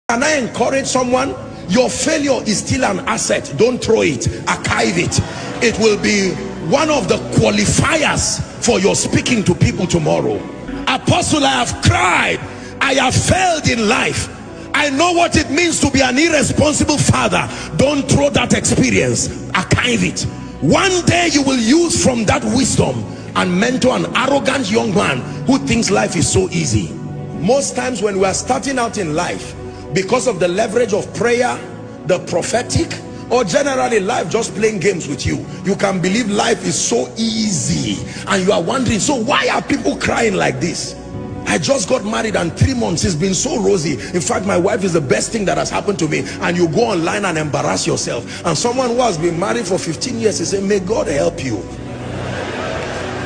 Can I encourage someone? Your failure is still an asset. Don't throw it, archive it. It will be one of the qualifiers for your speaking to people tomorrow. Apostle, I have cried, I have failed in life, I know what it means to be an irresponsible father. Don't throw that experience, archive it. One day you will use from that wisdom and mentor an arrogant young man who thinks life is so easy. Most times when we are starting out in life, because of the leverage of prayer, the prophetic, or generally life just playing games with you, you can believe life is so easy, and you are wondering, so why are people crying like this? I just got married and 3 months it's been so rosy. In fact, my wife is the best thing that has happened to me. And you go online and embarrass yourself, and someone who has been married for 15 years is saying, may God help you.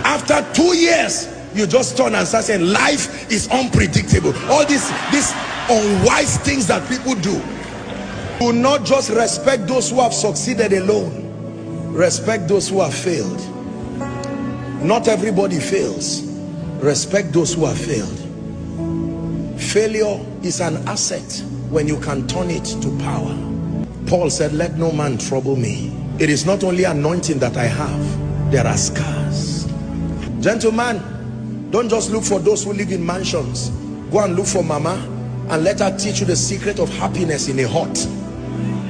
After 2 years you just turn and start saying life is unpredictable. All these unwise things that people do. Do not just respect those who have succeeded alone, respect those who have failed. Not everybody fails. Respect those who have failed. Failure is an asset when you can turn it to power. Paul said, let no man trouble me. It is not only anointing that I have, there are scars. Gentlemen, don't just look for those who live in mansions. Go and look for mama and let her teach you the secret of happiness in a hut.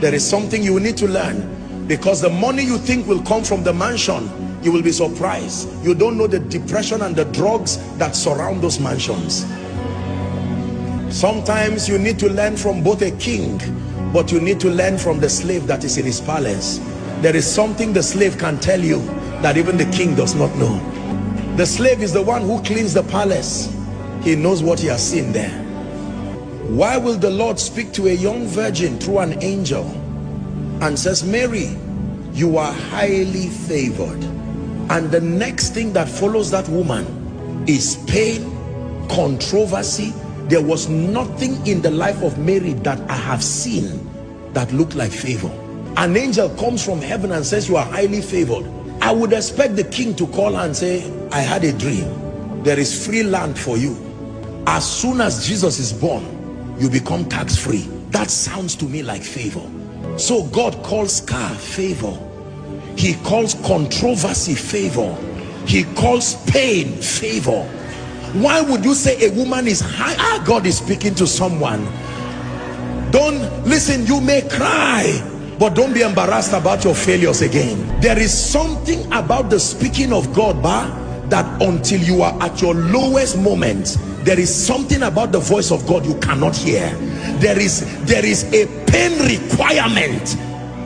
There is something you need to learn, because the money you think will come from the mansion, you will be surprised. You don't know the depression and the drugs that surround those mansions. Sometimes you need to learn from both a king, but you need to learn from the slave that is in his palace. There is something the slave can tell you that even the king does not know. The slave is the one who cleans the palace. He knows what he has seen there. Why will the Lord speak to a young virgin through an angel and says, Mary, you are highly favored? And the next thing that follows that woman is pain, controversy. There was nothing in the life of Mary that I have seen that looked like favor. An angel comes from heaven and says, you are highly favored. I would expect the king to call her and say, I had a dream. There is free land for you. As soon as Jesus is born, you become tax-free. That sounds to me like favor. So God calls scar favor. He calls controversy favor. He calls pain favor. Why would you say a woman is high? God is speaking to someone. Don't listen. You may cry, but don't be embarrassed about your failures again. There is something about the speaking of God, that until you are at your lowest moment, there is something about the voice of God you cannot hear. There is a pain requirement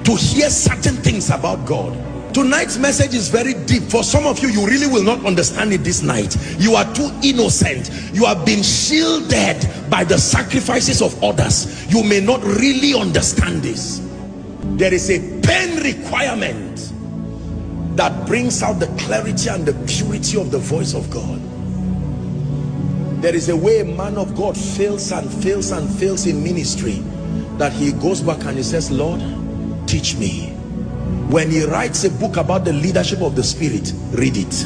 to hear certain things about God. Tonight's message is very deep. For some of you, you really will not understand it this night. You are too innocent. You have been shielded by the sacrifices of others. You may not really understand this. There is a pain requirement that brings out the clarity and the purity of the voice of God. There is a way a man of God fails and fails and fails in ministry, that he goes back and he says, Lord, teach me. When he writes a book about the leadership of the Spirit, read it.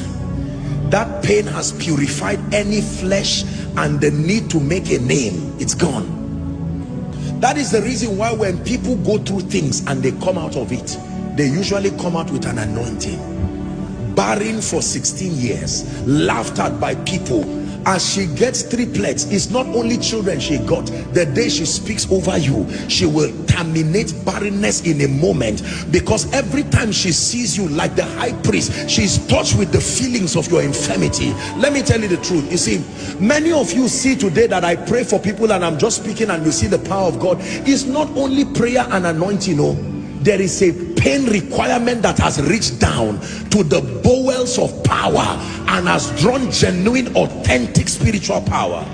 That pain has purified any flesh and the need to make a name. It's gone. That is the reason why when people go through things and they come out of it, they usually come out with an anointing. Barren for 16 years, laughed at by people. As she gets triplets, it's not only children she got. The day she speaks over you, she will terminate barrenness in a moment, because every time she sees you like the high priest, she's touched with the feelings of your infirmity. Let me tell you the truth. You see, many of you see today that I pray for people and I'm just speaking and you see the power of God. It's not only prayer and anointing, no. There is a pain requirement that has reached down to the bowels of power and has drawn genuine, authentic spiritual power.